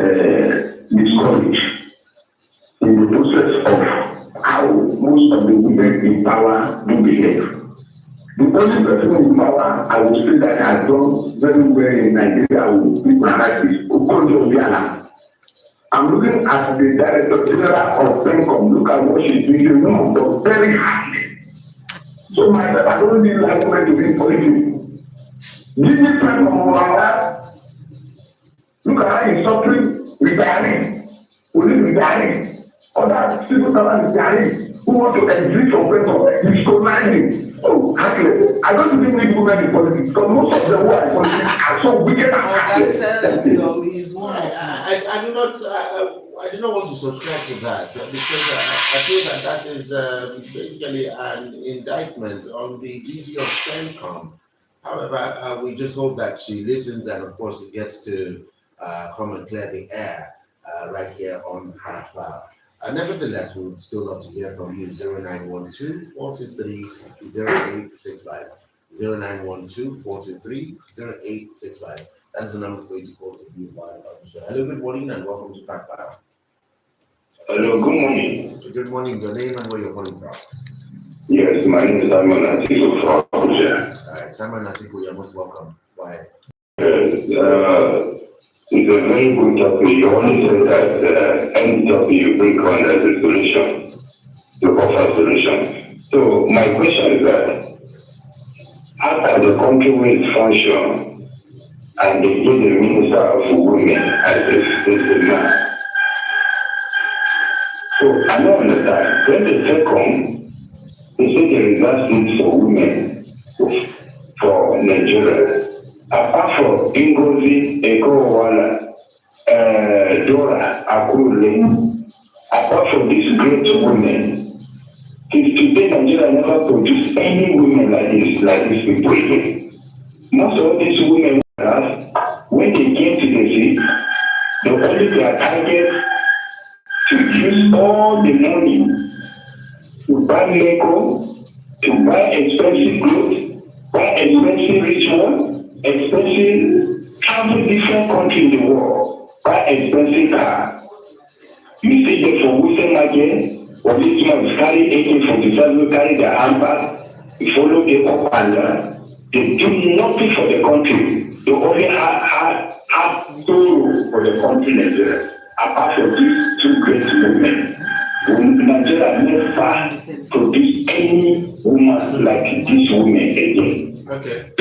discouraged in the process of how most of the women in power do behave. The only person in power I would say that has done very well in Nigeria with people like this Okonjo Iweala. I'm looking at the Director General of PENCOM. Look at what she's doing. You know, but very hard. So myself, I don't really like women to be in politics. Give me PENCOM. Look at how he's suffering, retiring, police retiring, other civil servants retiring, who want to exit from PENCOM. He's conniving. Oh, actually, I don't even need women in politics because most of them who are in politics are so wicked and heartless. I do not want to subscribe to that because I feel that that is basically an indictment on the duty of PENCOM. However, we just hope that she listens and, of course, it gets to come and clear the air right here on Factfile. Nevertheless, we would still love to hear from you. 0912-423-0865. 0912-423-0865. That is the number for you to call to be part of the show. Hello, good morning, and welcome to Factfile. Hello, good morning. Good morning. Your name and where you're calling from? Yes, my name is Simon Atiku from Abuja. All right, Simon Atiku, you're most welcome. Go ahead. It's a very good topic. You only said that any topic you bring on as a solution, to offer solution. So my question is that after the country will function and they give the minister of women as a man. So I don't understand. When the second, they say there is no seat for women for Nigeria. Apart from Ngozi Ekowala, Dora Akule, apart from these great women, till today Nigeria never produced any women like this people again. Most of these women, when they came to the seat, they only their target to use all the money to buy makeup, to buy expensive clothes, buy expensive ritual, expensive, travel different country in the world, buy expensive car. You see them for Western market, or this one carry AK-47, carry their handbag, follow the up and down. They do nothing for the country. They only have sorrow for the country Nigeria. Apart from these two great women, Nigeria never produce any woman like this woman again. Okay.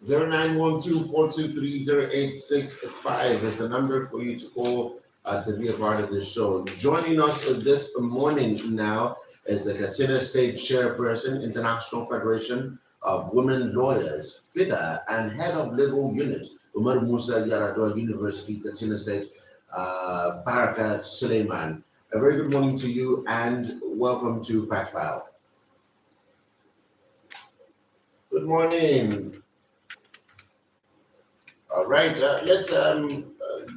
0912-423-0865 is the number for you to call to be a part of the show. Joining us this morning now is the Katsina State Chairperson, International Federation of Women Lawyers, FIDA, and Head of Legal Unit, Umar Musa Yaradua University, Katsina State, Baraka Suleiman. A very good morning to you and welcome to Factfile. Good morning. All right, let's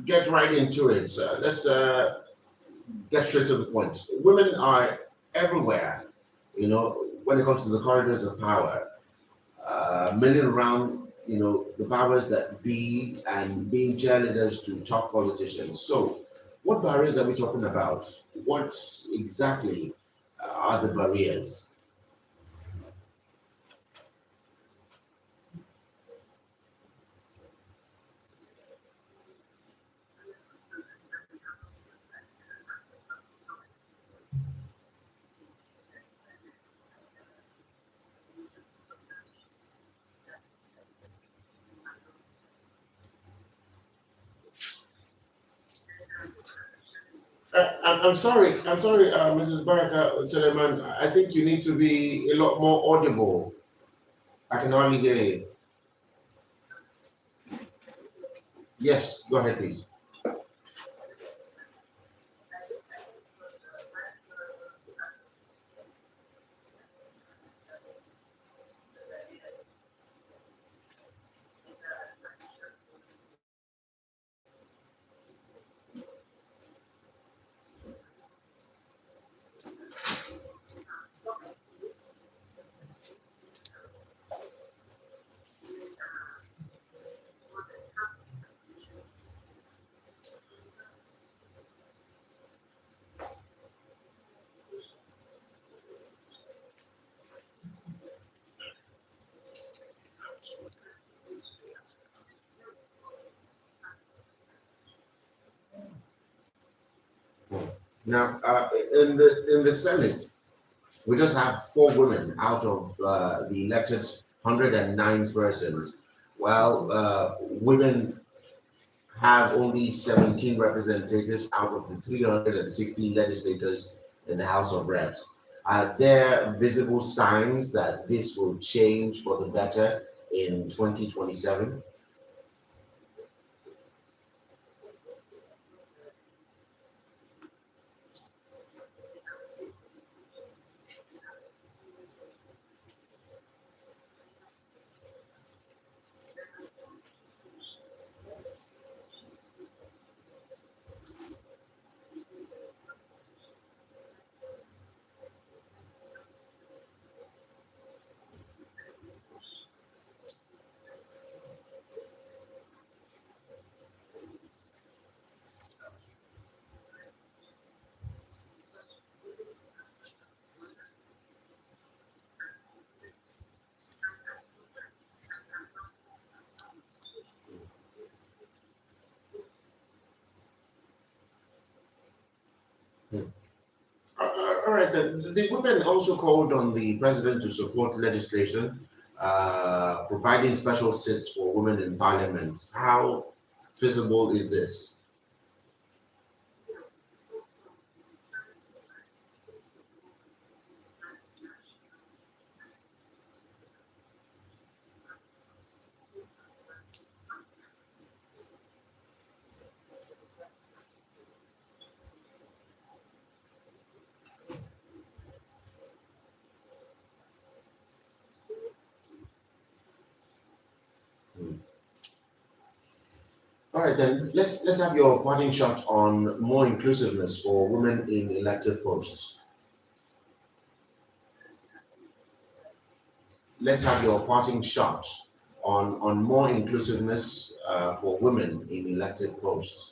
get right into it. Let's get straight to the point. Women are everywhere, you know, when it comes to the corridors of power, milling around, you know, the powers that be and being cheerleaders to top politicians. So, what barriers are we talking about? What exactly are the barriers? I'm sorry, Mrs. Baraka Suleiman. I think you need to be a lot more audible. I can hardly hear you. Yes, go ahead, please. Now, in the Senate, we just have 4 women out of the elected 109 persons, while women have only 17 representatives out of the 360 legislators in the House of Reps. Are there visible signs that this will change for the better in 2027? All right, then. The women also called on the president to support legislation providing special seats for women in parliament. How feasible is this? Hmm. All right, then. Let's have your parting shot on more inclusiveness for women in elective posts. Let's have your parting shot on more inclusiveness for women in elected posts.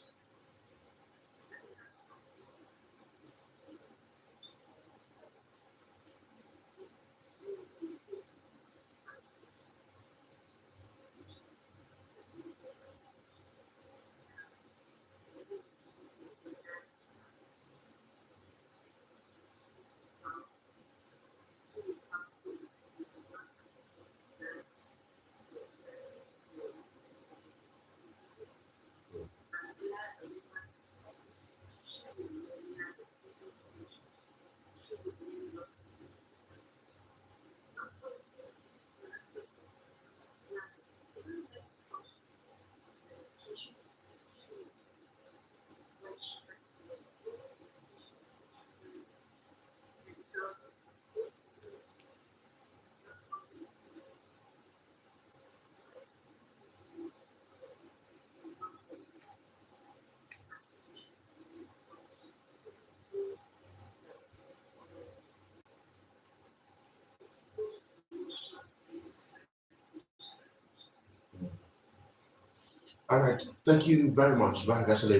All right. Thank you very much, Congratulations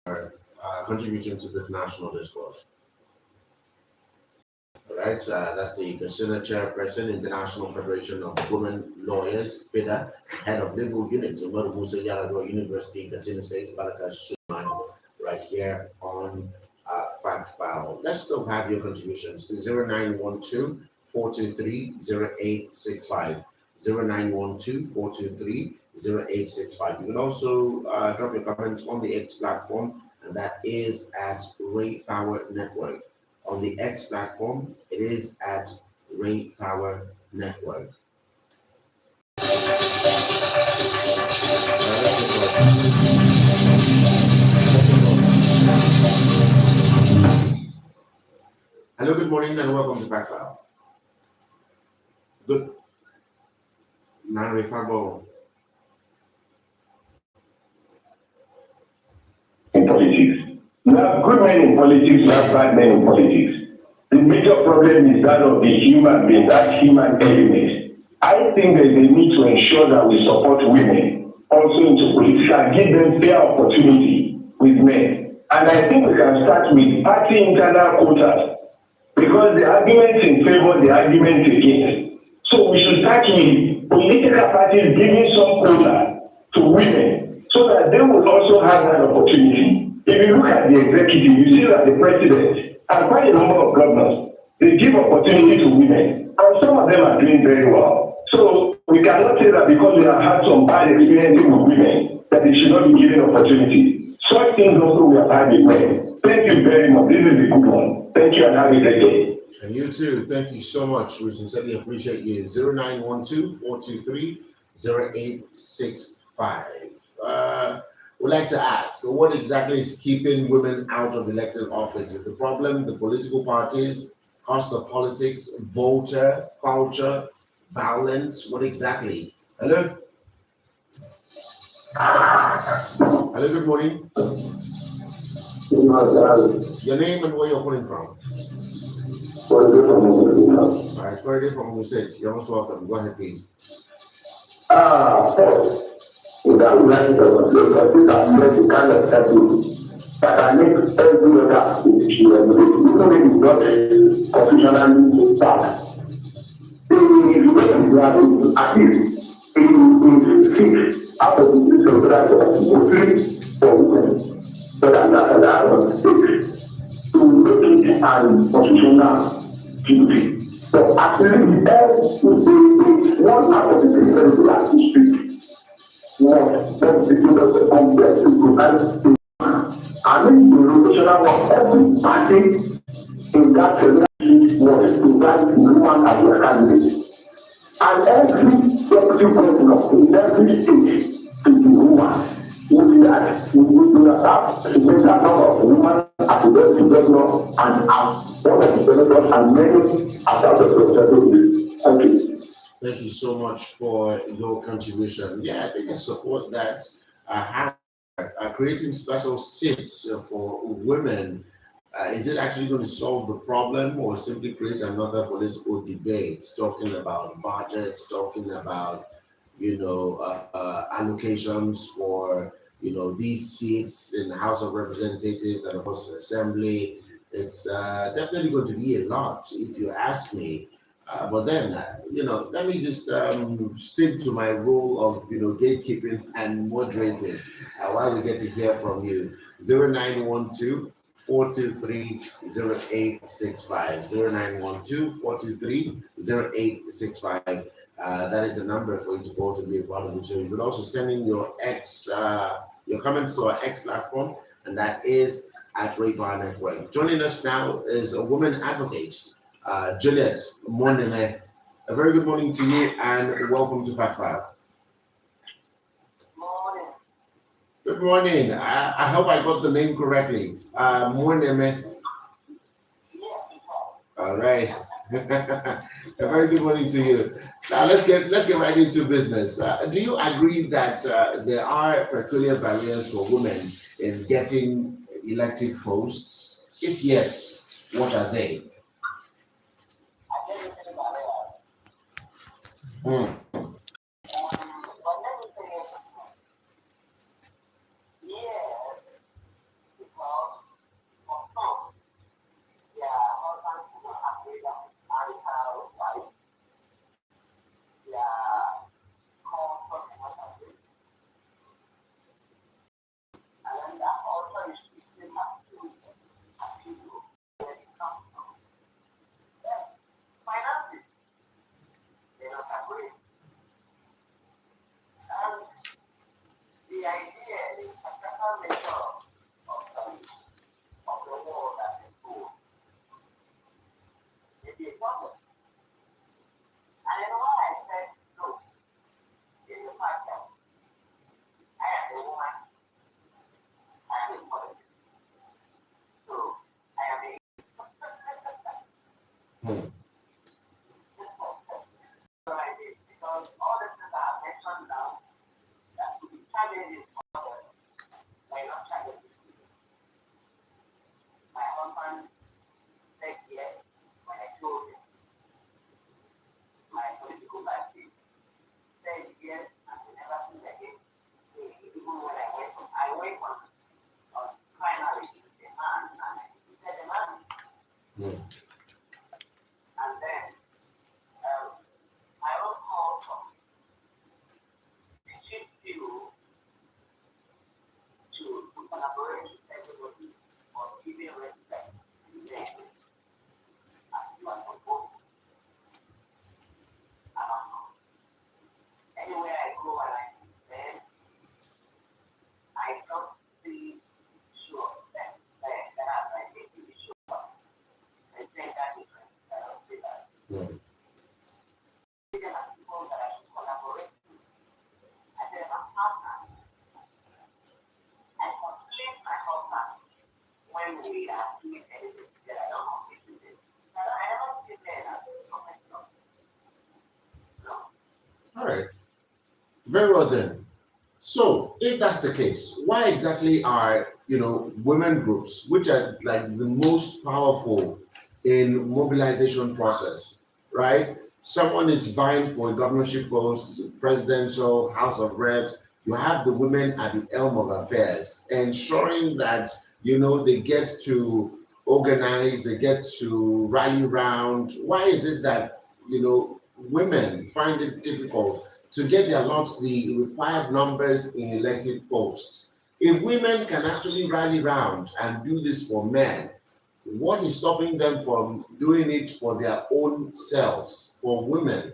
for contributing to this national discourse. All right. That's the Kasuna Chairperson, International Federation of Women Lawyers, FIDA, Head of Legal Unit, Umaru Musa Yaragua University, Katsina State, Balaka Suman, right here on Factfile. Let's still have your contributions. 0912 423 0865. 0912 423 0865. You can also drop your comments on the X platform, and that is at Ray Power Network. On the X platform, it is at Ray Power Network. Hello, good morning, and welcome to Factfile. Good. Nari Fabo. In politics. You have good men in politics, you have bad men in politics. The major problem is that of the human being, that human element. I think there's a need to ensure that we support women also into politics and give them fair opportunity with men. And I think we can start with party internal quotas because the arguments in favor, the arguments against. So we should start with political parties giving some quota to women so that they will also have that opportunity. If you look at the executive, you see that the president and quite a number of governors, they give opportunity to women, and some of them are doing very well. So we cannot say that because we have had some bad experiences with women, that they should not be given opportunity. Such things also we have had with men. Thank you very much. This is a good one. Thank you and have a great day. And you too. Thank you so much. We sincerely appreciate you. 0912-423-0865. We'd like to ask, what exactly is keeping women out of elected office? Is the problem the political parties, cost of politics, voter, culture, violence? What exactly? Hello? Hello, good morning. Your name and where you're calling from? All right, Corey from Ogun State. You're most welcome. Go ahead, please. Without like the kind of setting that I make every other issue and even when it's not constitutionally bad. At least in 6 out of the 6 of that for women. So that was 6 to make it an constitutional duty. So actually, one out of the 3 that to speak. What the complex to provide I mean the rotational work every party in that federation was to provide woman as a candidate. And every deputy governor in every state to be woman. With that, we will have a better number of women as a deputy governor and as one of the senators and many as out of the representatives. Thank you. Thank you so much for your contribution. Yeah, I think I support that. Creating special seats for women, is it actually going to solve the problem or simply create another political debate talking about budget, talking about, allocations for, these seats in the House of Representatives and of course Assembly? It's definitely going to be a lot, if you ask me. But then, let me just stick to my role of, gatekeeping and moderating while we get to hear from you. 0912-423-0865. 0912-423-0865. That is the number for you to call to be a part of the show. You could also send in your your comments to our X platform, and that is at Radar Network. Joining us now is a woman advocate, Juliet Moneme. A very good morning to you and welcome to Factfile. Morning. Good morning. I hope I got the name correctly. Moneme. All right. A very good morning to you. Now let's get right into business. Do you agree that there are peculiar barriers for women in getting elective posts? If yes, what are they? Hmm. Hmm. Hmm. Very well then. So, if that's the case, why exactly are women groups, which are like the most powerful in mobilization process, right? Someone is vying for a governorship post, presidential, House of Reps. You have the women at the helm of affairs, ensuring that they get to organize, they get to rally round. Why is it that women find it difficult to get their lots the required numbers in elective posts? If women can actually rally round and do this for men, what is stopping them from doing it for their own selves, for women?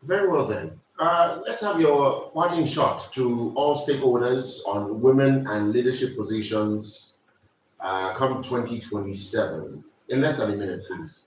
Very well then. Let's have your parting shot to all stakeholders on women and leadership positions come 2027. In less than a minute, please.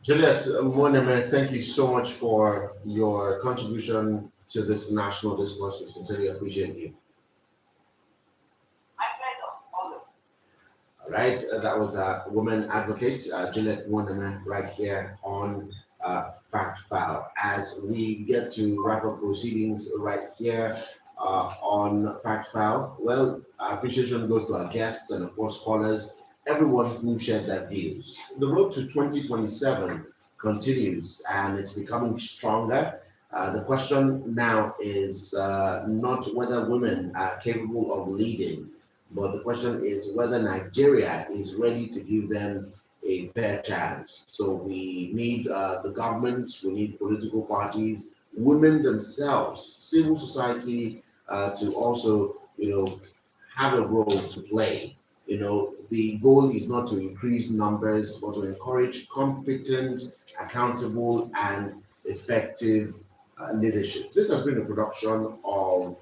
Juliet Moneme, thank you so much for your contribution to this national discourse. We sincerely appreciate you. All right, that was a woman advocate, Juliet Moneme, right here on Factfile. As we get to wrap up proceedings right here on Factfile, well, appreciation goes to our guests and, of course, callers, everyone who shared their views. The road to 2027 continues and it's becoming stronger. The question now is not whether women are capable of leading, but the question is whether Nigeria is ready to give them a fair chance. So we need the government, we need political parties, women themselves, civil society to also, have a role to play. The goal is not to increase numbers, but to encourage competent, accountable, and effective leadership. This has been a production of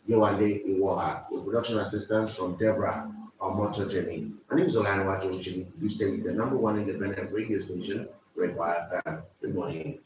Yowande Iwoha, with production assistance from Deborah Omototemi. My name is Olano Wajochi. You stay with the number one independent radio station, Red Fire FM. Good morning.